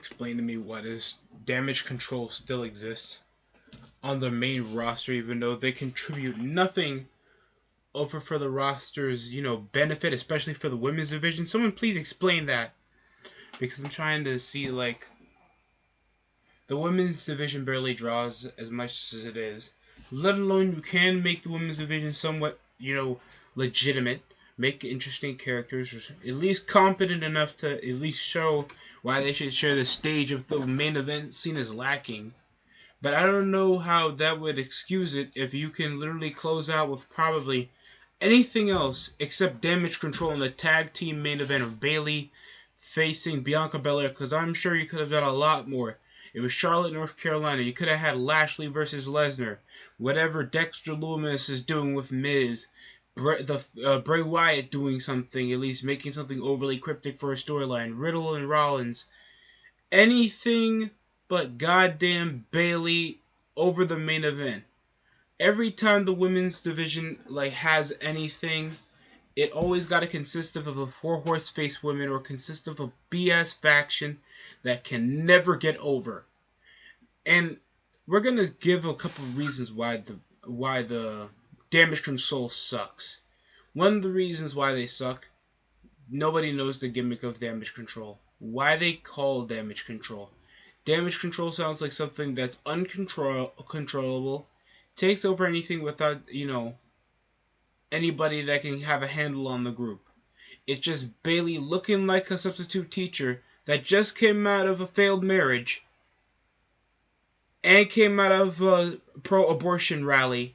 explain to me why this damage control still exists on the main roster, even though they contribute nothing over for the roster's, benefit, especially for the women's division? Someone please explain that. Because I'm trying to see, like, the women's division barely draws as much as it is. Let alone you can make the women's division somewhat, legitimate. Make interesting characters, or at least competent enough to at least show why they should share the stage of the main event seen as lacking. But I don't know how that would excuse it if you can literally close out with probably anything else except damage control in the tag team main event of Bayley facing Bianca Belair, because I'm sure you could have done a lot more. It was Charlotte, North Carolina. You could have had Lashley versus Lesnar. Whatever Dexter Lumis is doing with Miz. Bray Wyatt doing something, at least making something overly cryptic for a storyline. Riddle and Rollins. Anything but goddamn Bayley over the main event. Every time the women's division has anything, it always got to consist of a four-horse face women or consist of a BS faction that can never get over. And we're gonna give a couple of reasons why the damage control sucks. One of the reasons why they suck, nobody knows the gimmick of damage control. Why they call damage control. Damage control sounds like something that's uncontrollable, takes over anything without, anybody that can have a handle on the group. It's just Bayley looking like a substitute teacher that just came out of a failed marriage and came out of a pro-abortion rally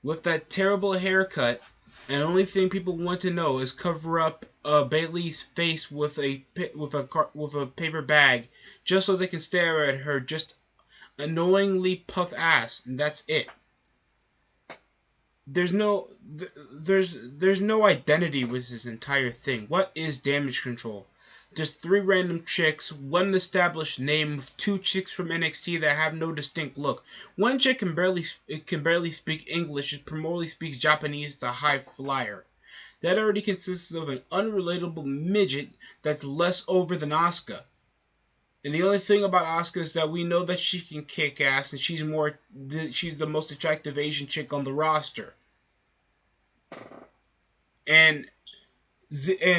with that terrible haircut, and the only thing people want to know is cover up Bayley's face with a paper bag just so they can stare at her just annoyingly puff ass, and that's it. There's no identity with this entire thing. What is damage control? Just three random chicks, one established name, two chicks from NXT that have no distinct look. One chick can barely speak English, it primarily speaks Japanese, it's a high flyer. That already consists of an unrelatable midget that's less over than Asuka. And the only thing about Asuka is that we know that she can kick ass, and she's the most attractive Asian chick on the roster. And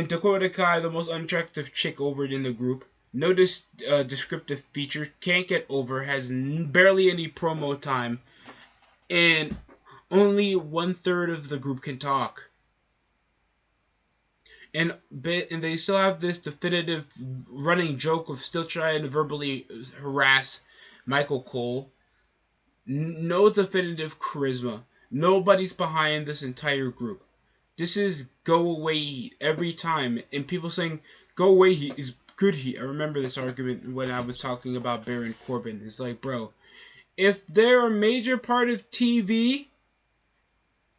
Dakota Kai, the most unattractive chick over in the group. No descriptive feature, can't get over, has barely any promo time, and only 1/3 of the group can talk. And they still have this definitive running joke of still trying to verbally harass Michael Cole. No definitive charisma. Nobody's behind this entire group. This is go away heat every time. And people saying go away heat is good heat. I remember this argument when I was talking about Baron Corbin. It's like, bro, if they're a major part of TV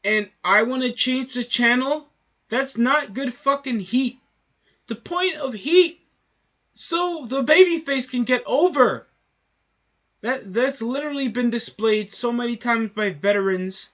and I want to change the channel, that's not good fucking heat. The point of heat, so the babyface can get over. That's literally been displayed so many times by veterans.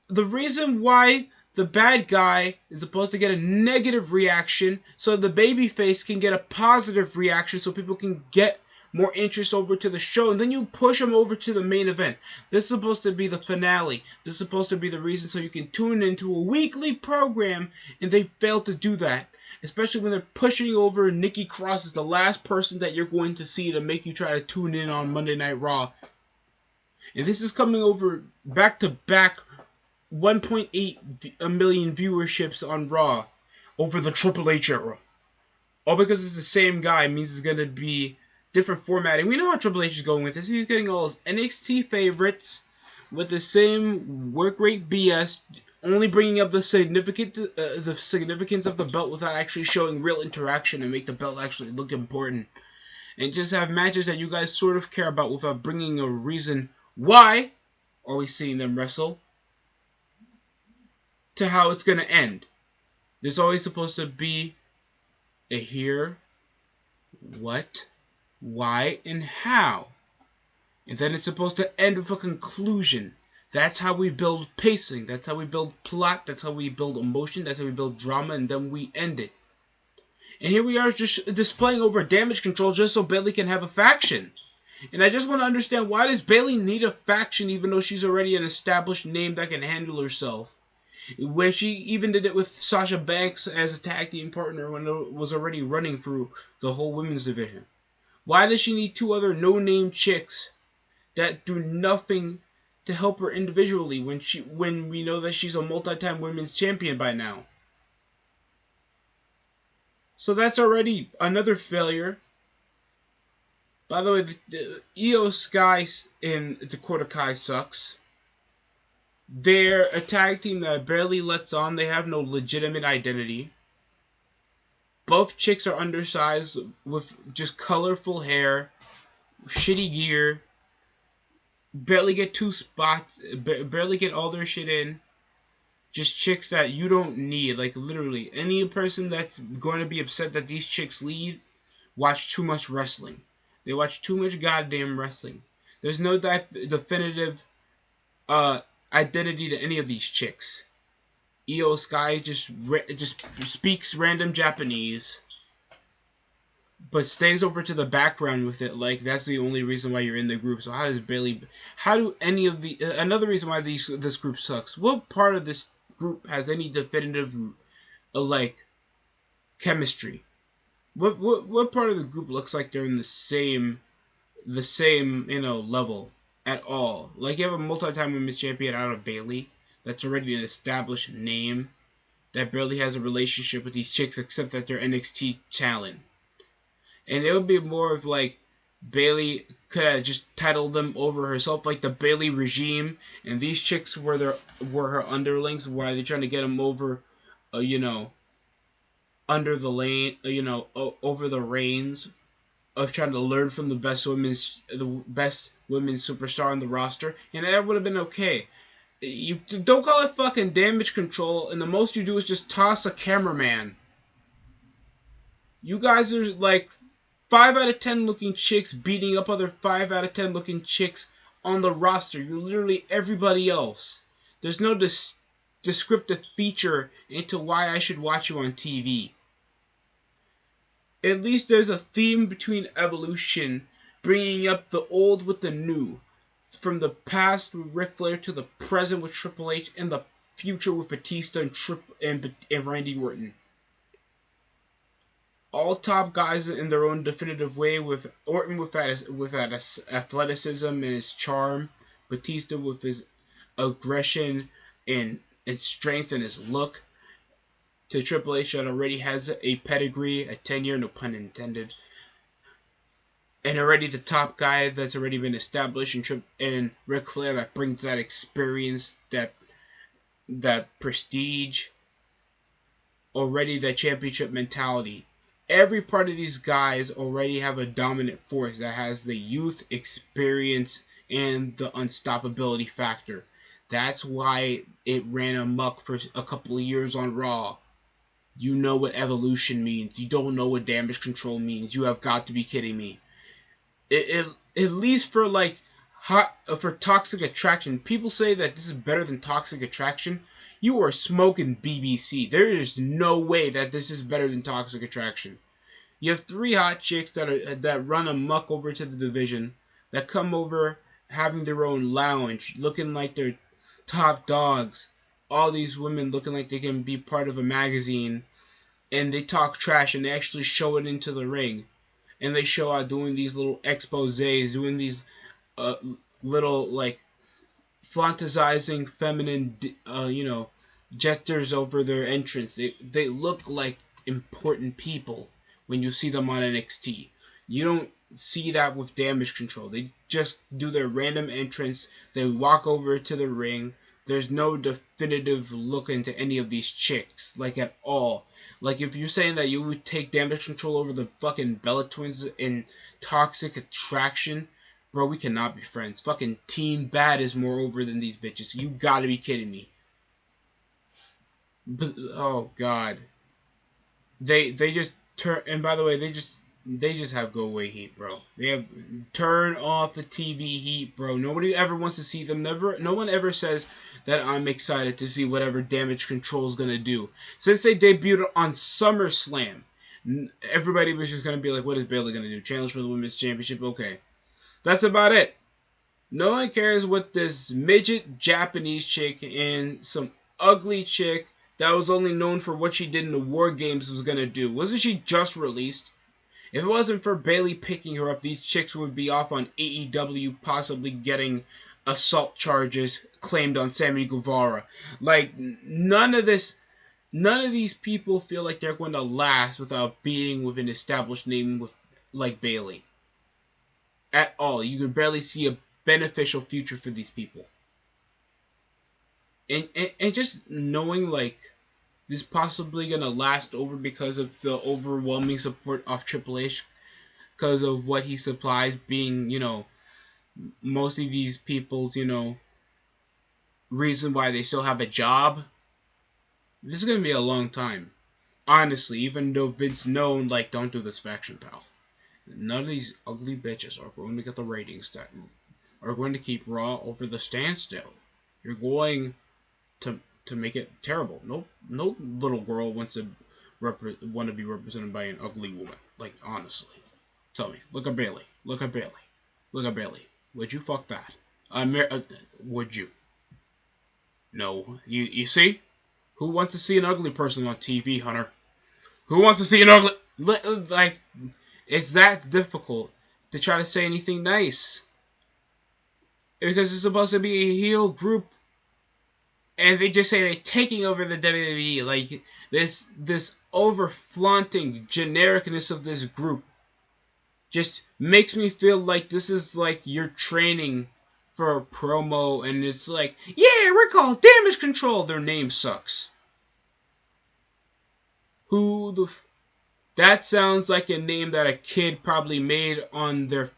The reason why the bad guy is supposed to get a negative reaction so the babyface can get a positive reaction so people can get more interest over to the show, and then you push them over to the main event. This is supposed to be the finale. This is supposed to be the reason so you can tune into a weekly program, and they fail to do that. Especially when they're pushing over Nikki Cross as the last person that you're going to see to make you try to tune in on Monday Night Raw. And this is coming over back-to-back 1.8 million viewerships on Raw over the Triple H era. All because it's the same guy means it's going to be different formatting. We know how Triple H is going with this. He's getting all his NXT favorites with the same work rate BS, only bringing up the significance of the belt without actually showing real interaction and make the belt actually look important. And just have matches that you guys sort of care about without bringing a reason why are we seeing them wrestle to how it's going to end. There's always supposed to be a here, what, why, and how. And then it's supposed to end with a conclusion. That's how we build pacing. That's how we build plot. That's how we build emotion. That's how we build drama. And then we end it. And here we are just displaying over damage control just so Bayley can have a faction. And I just want to understand, why does Bayley need a faction even though she's already an established name that can handle herself? When she even did it with Sasha Banks as a tag team partner when it was already running through the whole women's division. Why does she need two other no-name chicks that do nothing to help her individually when we know that she's a multi-time women's champion by now? So that's already another failure. By the way, the Io Sky and Dakota Kai sucks. They're a tag team that barely lets on. They have no legitimate identity. Both chicks are undersized with just colorful hair, shitty gear, barely get two spots, barely get all their shit in. Just chicks that you don't need. Like, literally, any person that's going to be upset that these chicks lead watch too much wrestling. They watch too much goddamn wrestling. There's no definitive identity to any of these chicks. Io Sky just speaks random Japanese, but stays over to the background with it. Like, that's the only reason why you're in the group. So how does Bayley? How do any of the another reason why this group sucks? What part of this group has any definitive like chemistry? What part of the group looks like they're in the same level at all? Like, you have a multi-time women's champion out of Bayley that's already an established name that barely has a relationship with these chicks except that they're NXT talent. And it would be more of like Bayley could have just titled them over herself, like the Bayley regime, and these chicks were her underlings. Why are they trying to get them over, under the lane, over the reins of trying to learn from the best women's superstar on the roster, and that would have been okay. You don't call it fucking damage control, and the most you do is just toss a cameraman. You guys are like 5 out of 10 looking chicks beating up other 5 out of 10 looking chicks on the roster. You're literally everybody else. There's no descriptive feature into why I should watch you on TV. At least there's a theme between Evolution, bringing up the old with the new. From the past with Ric Flair to the present with Triple H, and the future with Batista and Randy Orton. All top guys in their own definitive way, with Orton with athleticism and his charm, Batista with his aggression and strength and his look, to Triple H that already has a pedigree, a tenure, no pun intended, and already the top guy that's already been established, and Ric Flair that brings that experience, that prestige, already that championship mentality. Every part of these guys already have a dominant force that has the youth, experience, and the unstoppability factor. That's why it ran amok for a couple of years on Raw. You know what Evolution means. You don't know what damage control means. You have got to be kidding me. At least for for Toxic Attraction, people say that this is better than Toxic Attraction. You are smoking BBC. There is no way that this is better than Toxic Attraction. You have 3 hot chicks that run amok over to the division, that come over having their own lounge, looking like they're top dogs. All these women looking like they can be part of a magazine, and they talk trash and they actually show it into the ring. And they show out doing these little exposés, doing these little, like, fantasizing feminine, gestures over their entrance. They look like important people when you see them on NXT. You don't see that with Damage Control. They just do their random entrance. They walk over to the ring. There's no definitive look into any of these chicks, like, at all. Like, if you're saying that you would take Damage Control over the fucking Bella Twins in Toxic Attraction, bro, we cannot be friends. Fucking Team Bad is more over than these bitches. You gotta be kidding me. But, oh, God. They just turn, and by the way, they just have go away heat, bro. They have turn off the TV heat, bro. Nobody ever wants to see them. No one ever says that I'm excited to see whatever Damage Control is gonna do. Since they debuted on SummerSlam, Everybody was just gonna be like, what is Bayley gonna do? Challenge for the women's championship? Okay, that's about it. No one cares what this midget Japanese chick and some ugly chick that was only known for what she did in the War Games was gonna do. Wasn't she just released? If it wasn't for Bayley picking her up, these chicks would be off on AEW, possibly getting assault charges claimed on Sammy Guevara. Like, none of these people feel like they're going to last without being with an established name with like Bayley. At all. You can barely see a beneficial future for these people. And just knowing like this possibly gonna last over because of the overwhelming support of Triple H, because of what he supplies being, mostly these people's, reason why they still have a job. This is gonna be a long time. Honestly, even though Vince known, like, don't do this faction, pal. None of these ugly bitches are going to get the ratings that are going to keep Raw over the standstill. You're going to make it terrible. No little girl wants to want to be represented by an ugly woman. Like, honestly, tell me. Look at Bayley. Look at Bayley. Look at Bayley. Would you fuck that? Would you? No. You see? Who wants to see an ugly person on TV, Hunter? Who wants to see an ugly... Like, it's that difficult to try to say anything nice. Because it's supposed to be a heel group. And they just say they're taking over the WWE. Like, this over-flaunting genericness of this group just makes me feel like this is like you're training for a promo. And it's like, yeah, we're called Damage Control. Their name sucks. That sounds like a name that a kid probably made on their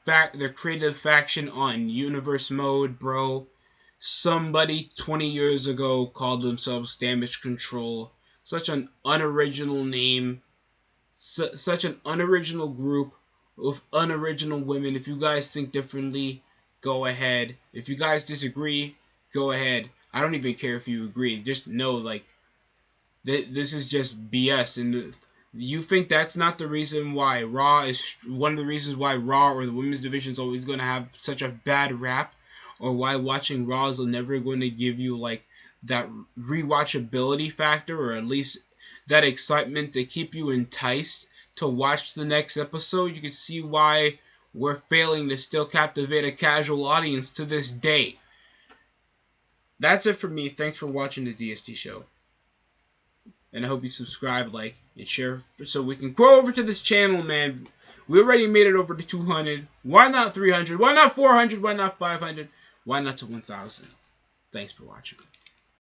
creative faction on Universe Mode, bro. Somebody 20 years ago called themselves Damage Control. Such an unoriginal name. Such an unoriginal group with unoriginal women. If you guys think differently, go ahead. If you guys disagree, go ahead. I don't even care if you agree. Just know, like, this is just BS. And you think that's not the reason why Raw is one of the reasons why Raw or the women's division is always going to have such a bad rap, or why watching Raw is never going to give you like that rewatchability factor, or at least that excitement to keep you enticed to watch the next episode. You can see why we're failing to still captivate a casual audience to this day. That's it for me. Thanks for watching the DST show. And I hope you subscribe, like, and share so we can grow over to this channel, man. We already made it over to 200. Why not 300? Why not 400? Why not 500? Why not to 1,000? Thanks for watching.